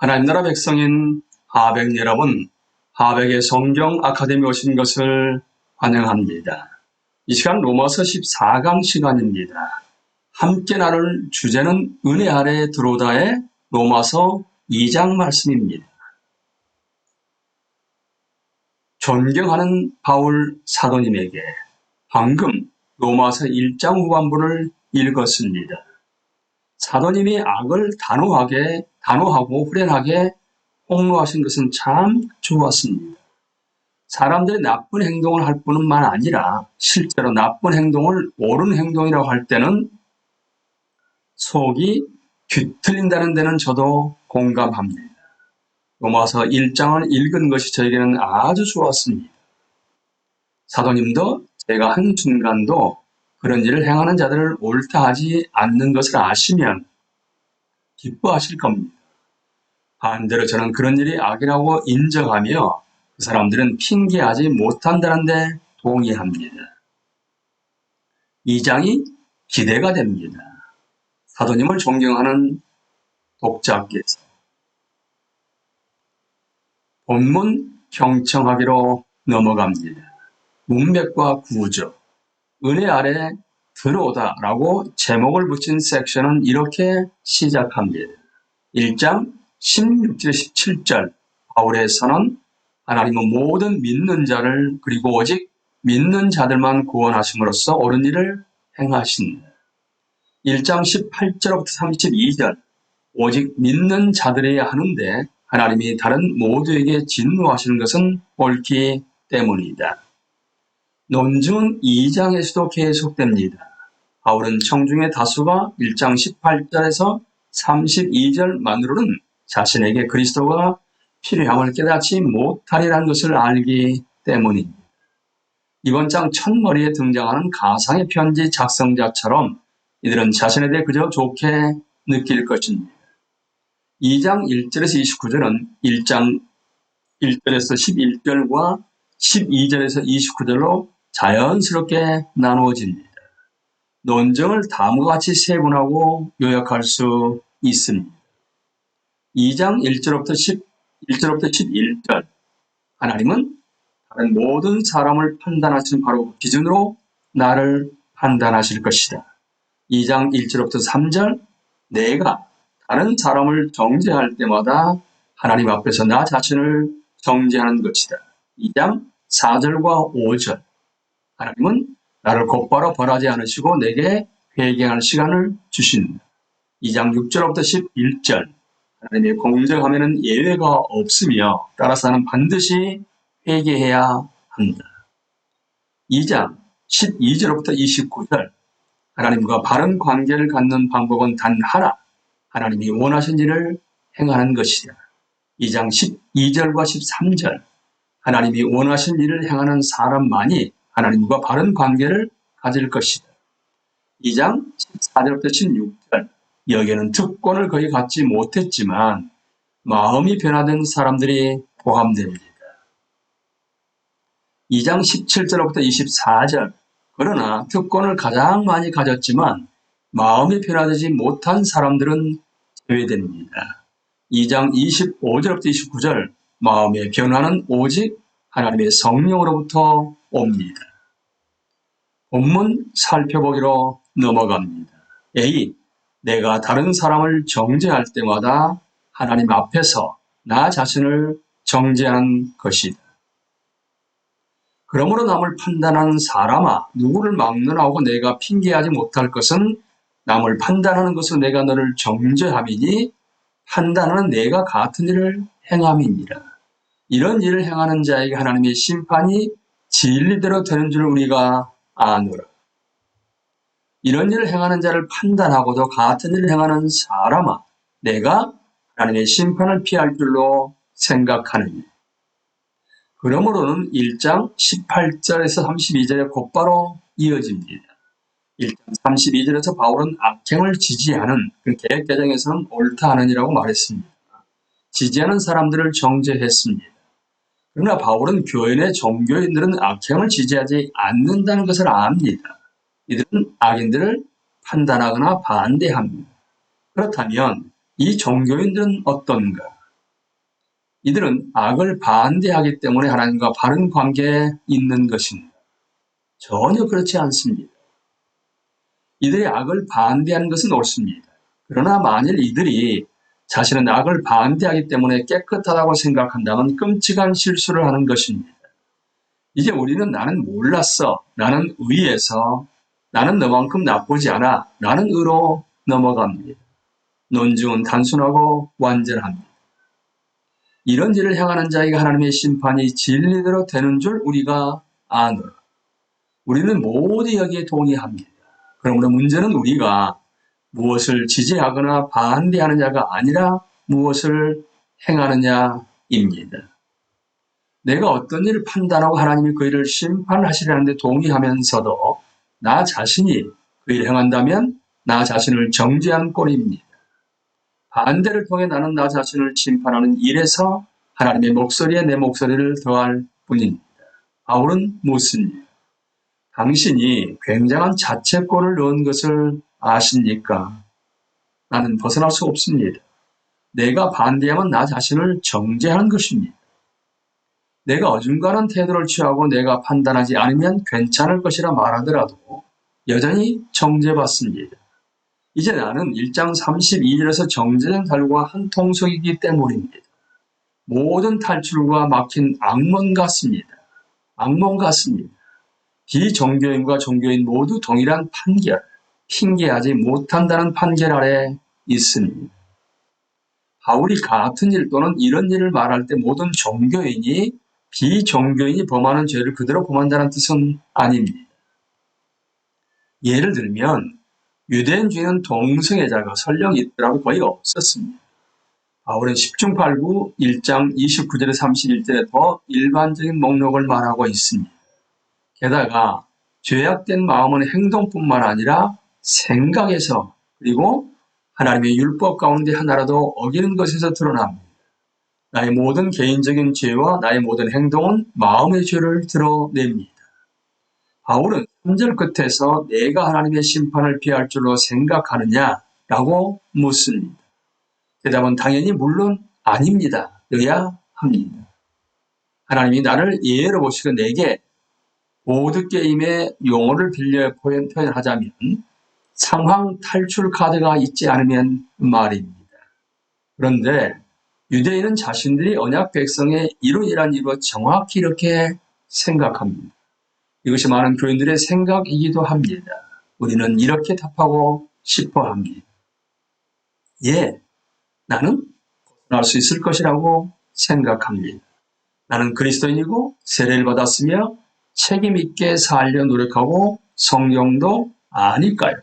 하나님 나라 백성인 하백 여러분, 하백의 성경 아카데미 오신 것을 환영합니다. 이 시간 로마서 14강 시간입니다. 함께 나눌 주제는 은혜 아래 들어오다의 로마서 2장 말씀입니다. 존경하는 바울 사도님에게 방금 로마서 1장 후반부를 읽었습니다. 사도님이 악을 단호하고 후련하게 폭로하신 것은 참 좋았습니다. 사람들이 나쁜 행동을 할 뿐만 아니라 실제로 나쁜 행동을 옳은 행동이라고 할 때는 속이 뒤틀린다는 데는 저도 공감합니다. 로마서 1장을 읽은 것이 저에게는 아주 좋았습니다. 사도님도 제가 한순간도 그런 일을 행하는 자들을 옳다 하지 않는 것을 아시면 기뻐하실 겁니다. 반대로 저는 그런 일이 악이라고 인정하며 그 사람들은 핑계하지 못한다는 데 동의합니다. 2장이 기대가 됩니다. 사도님을 존경하는 독자께서 본문 경청하기로 넘어갑니다. 문맥과 구조, 은혜 아래 들어오다라고 제목을 붙인 섹션은 이렇게 시작합니다. 1장 16절 17절 바울의 선언, 하나님은 모든 믿는 자를 그리고 오직 믿는 자들만 구원하심으로써 옳은 일을 행하신다. 1장 18절부터 32절 오직 믿는 자들이야 하는데 하나님이 다른 모두에게 진노하시는 것은 옳기 때문이다. 논증은 2장에서도 계속됩니다. 바울은 청중의 다수가 1장 18절에서 32절만으로는 자신에게 그리스도가 필요함을 깨닫지 못하리라는 것을 알기 때문입니다. 이번 장 첫머리에 등장하는 가상의 편지 작성자처럼 이들은 자신에 대해 그저 좋게 느낄 것입니다. 2장 1절에서 29절은 1장 1절에서 11절과 12절에서 29절로 자연스럽게 나누어집니다. 논증을 다음과 같이 세분하고 요약할 수 있습니다. 2장 1절부터 11절 하나님은 다른 모든 사람을 판단하신 바로 기준으로 나를 판단하실 것이다. 2장 1절부터 3절 내가 다른 사람을 정죄할 때마다 하나님 앞에서 나 자신을 정죄하는 것이다. 2장 4절과 5절 하나님은 나를 곧바로 벌하지 않으시고 내게 회개할 시간을 주신다. 2장 6절부터 11절 하나님의 공정함에는 예외가 없으며 따라서는 반드시 회개해야 한다. 2장 12절부터 29절 하나님과 바른 관계를 갖는 방법은 단 하나, 하나님이 원하신 일을 행하는 것이다. 2장 12절과 13절 하나님이 원하신 일을 행하는 사람만이 하나님과 바른 관계를 가질 것이다. 2장 14절부터 16절 여기에는 특권을 거의 갖지 못했지만 마음이 변화된 사람들이 포함됩니다. 2장 17절부터 24절 그러나 특권을 가장 많이 가졌지만 마음이 변화되지 못한 사람들은 제외됩니다. 2장 25절부터 29절 마음의 변화는 오직 하나님의 성령으로부터 옵니다. 본문 살펴보기로 넘어갑니다. A. 내가 다른 사람을 정죄할 때마다 하나님 앞에서 나 자신을 정죄하는 것이다. 그러므로 남을 판단하는 사람아, 누구를 막론하고 내가 핑계하지 못할 것은 남을 판단하는 것으로 내가 너를 정죄함이니 판단하는 내가 같은 일을 행함이니라. 이런 일을 행하는 자에게 하나님의 심판이 진리대로 되는 줄 우리가 아노라. 이런 일을 행하는 자를 판단하고도 같은 일을 행하는 사람아, 내가 하나님의 심판을 피할 줄로 생각하느니. 그러므로는 1장 18절에서 32절에 곧바로 이어집니다. 1장 32절에서 바울은 악행을 지지하는 그 개혁개정에서는 옳다 하느니라고 말했습니다. 지지하는 사람들을 정죄했습니다. 그러나 바울은 교회 내 종교인들은 악행을 지지하지 않는다는 것을 압니다. 이들은 악인들을 판단하거나 반대합니다. 그렇다면 이 종교인들은 어떤가? 이들은 악을 반대하기 때문에 하나님과 바른 관계에 있는 것입니다. 전혀 그렇지 않습니다. 이들이 악을 반대하는 것은 옳습니다. 그러나 만일 이들이 자신은 악을 반대하기 때문에 깨끗하다고 생각한다면 끔찍한 실수를 하는 것입니다. 이제 우리는 나는 몰랐어, 나는 의에서, 나는 너만큼 나쁘지 않아, 나는 의로 넘어갑니다. 논증은 단순하고 완전합니다. 이런 일을 행하는 자에게 하나님의 심판이 진리대로 되는 줄 우리가 아노라. 우리는 모두 여기에 동의합니다. 그러므로 문제는 우리가 무엇을 지지하거나 반대하는 자가 아니라 무엇을 행하느냐입니다. 내가 어떤 일을 판단하고 하나님이 그 일을 심판하시려는 데 동의하면서도 나 자신이 그 일을 행한다면 나 자신을 정죄한 꼴입니다. 반대를 통해 나는 나 자신을 심판하는 일에서 하나님의 목소리에 내 목소리를 더할 뿐입니다. 바울은 묻습니다. 당신이 굉장한 자책골을 넣은 것을 아십니까? 나는 벗어날 수 없습니다. 내가 반대하면 나 자신을 정죄하는 것입니다. 내가 어중간한 태도를 취하고 내가 판단하지 않으면 괜찮을 것이라 말하더라도 여전히 정죄받습니다. 이제 나는 1장 32절에서 정죄된 달과 한 통속이기 때문입니다. 모든 탈출과 막힌 악몽 같습니다. 악몽 같습니다. 비종교인과 종교인 모두 동일한 판결, 핑계하지 못한다는 판결 아래 있습니다. 바울이 같은 일 또는 이런 일을 말할 때 모든 종교인이 비종교인이 범하는 죄를 그대로 범한다는 뜻은 아닙니다. 예를 들면 유대인 중에는 동성애자가 설령 있더라도 거의 없었습니다. 바울은 10중 8구 1장 29절에 31절에 더 일반적인 목록을 말하고 있습니다. 게다가 죄악된 마음은 행동뿐만 아니라 생각에서 그리고 하나님의 율법 가운데 하나라도 어기는 것에서 드러납니다. 나의 모든 개인적인 죄와 나의 모든 행동은 마음의 죄를 드러냅니다. 바울은 3절 끝에서 내가 하나님의 심판을 피할 줄로 생각하느냐라고 묻습니다. 대답은 당연히 물론 아닙니다. 여야 합니다. 하나님이 나를 예로 보시고 내게 보드게임의 용어를 빌려 표현하자면 상황 탈출 카드가 있지 않으면 말입니다. 그런데 유대인은 자신들이 언약 백성의 일원이란 이유로 정확히 이렇게 생각합니다. 이것이 많은 교인들의 생각이기도 합니다. 우리는 이렇게 답하고 싶어 합니다. 예, 나는 벗어날 수 있을 것이라고 생각합니다. 나는 그리스도인이고 세례를 받았으며 책임 있게 살려 노력하고 성경도 아니까요.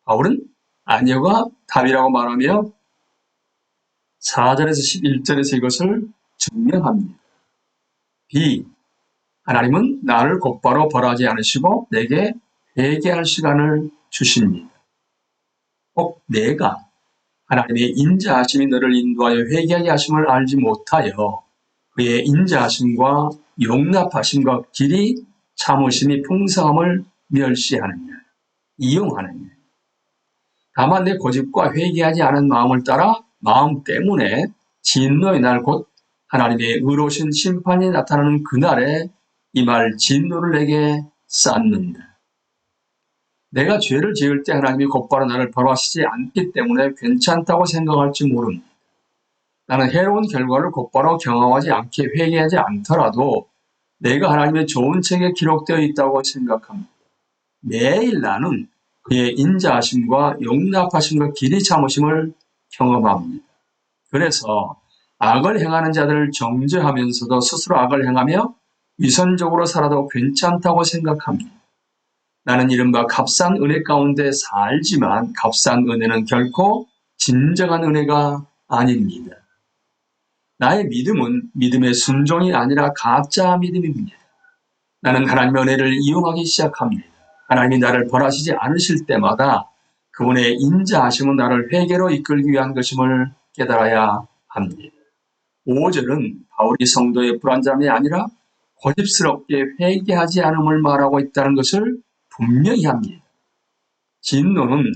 바울은 아니요가 답이라고 말하며 4절에서 11절에서 이것을 증명합니다. B. 하나님은 나를 곧바로 벌하지 않으시고 내게 회개할 시간을 주십니다. 꼭 내가 하나님의 인자하심이 너를 인도하여 회개하게 하심을 알지 못하여 그의 인자하심과 용납하심과 길이 참으심이 풍성함을 멸시하느냐, 이용하느냐. 다만 내 고집과 회개하지 않은 마음을 따라 마음 때문에 진노의 날 곧 하나님의 의로우신 심판이 나타나는 그날에 임할 진노를 내게 쌓는다. 내가 죄를 지을 때 하나님이 곧바로 나를 벌하시지 않기 때문에 괜찮다고 생각할지 모릅니다. 나는 해로운 결과를 곧바로 경험하지 않게 회개하지 않더라도 내가 하나님의 좋은 책에 기록되어 있다고 생각합니다. 매일 나는 그의 인자하심과 용납하심과 길이 참으심을 경험합니다. 그래서 악을 행하는 자들을 정죄하면서도 스스로 악을 행하며 위선적으로 살아도 괜찮다고 생각합니다. 나는 이른바 값싼 은혜 가운데 살지만 값싼 은혜는 결코 진정한 은혜가 아닙니다. 나의 믿음은 믿음의 순종이 아니라 가짜 믿음입니다. 나는 하나님의 은혜를 이용하기 시작합니다. 하나님이 나를 벌하시지 않으실 때마다 그분의 인자하심은 나를 회개로 이끌기 위한 것임을 깨달아야 합니다. 5절은 바울이 성도의 불완전함이 아니라 고집스럽게 회개하지 않음을 말하고 있다는 것을 분명히 합니다. 진노는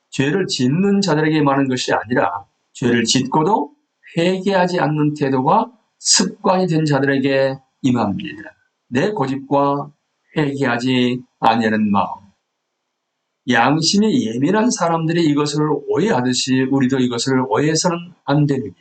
죄를 짓는 자들에게 임하는 것이 아니라 죄를 짓고도 회개하지 않는 태도가 습관이 된 자들에게 임합니다. 내 고집과 회개하지 아니하는 마음. 양심이 예민한 사람들이 이것을 오해하듯이 우리도 이것을 오해해서는 안 됩니다.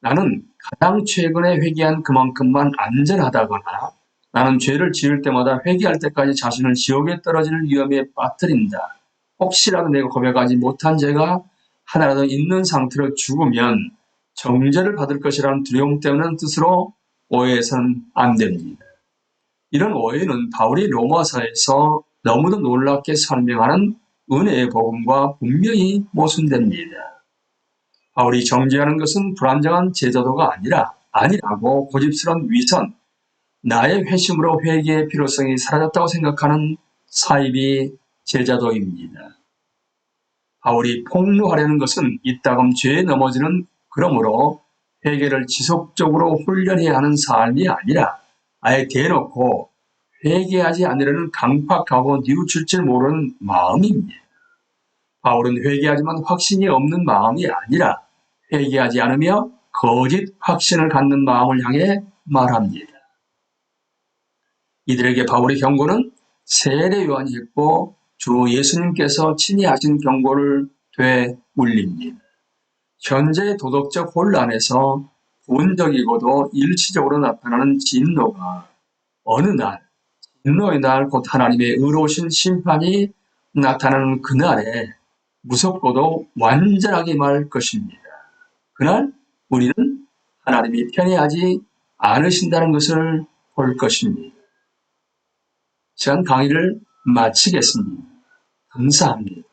나는 가장 최근에 회개한 그만큼만 안전하다거나 나는 죄를 지을 때마다 회개할 때까지 자신을 지옥에 떨어지는 위험에 빠뜨린다. 혹시라도 내가 고백하지 못한 죄가 하나라도 있는 상태로 죽으면 정죄를 받을 것이라는 두려움 때문에 뜻으로 오해해서는 안 됩니다. 이런 오해는 바울이 로마서에서 너무도 놀랍게 설명하는 은혜의 복음과 분명히 모순됩니다. 바울이 정죄하는 것은 불안정한 제자도가 아니라고 고집스러운 위선, 나의 회심으로 회개의 필요성이 사라졌다고 생각하는 사이비 제자도입니다. 바울이 폭로하려는 것은 이따금 죄에 넘어지는 그러므로 회개를 지속적으로 훈련해야 하는 삶이 아니라 아예 대놓고 회개하지 않으려는 강팍하고 뉘우칠 줄 모르는 마음입니다. 바울은 회개하지만 확신이 없는 마음이 아니라 회개하지 않으며 거짓 확신을 갖는 마음을 향해 말합니다. 이들에게 바울의 경고는 세례 요한이 했고 주 예수님께서 친히 하신 경고를 되물립니다. 현재의 도덕적 혼란에서 부분적이고도 일시적으로 나타나는 진노가 어느 날, 진노의 날 곧 하나님의 의로우신 심판이 나타나는 그날에 무섭고도 완전하게 임할 것입니다. 그날 우리는 하나님이 편애하지 않으신다는 것을 볼 것입니다. 시간 강의를 마치겠습니다. 감사합니다.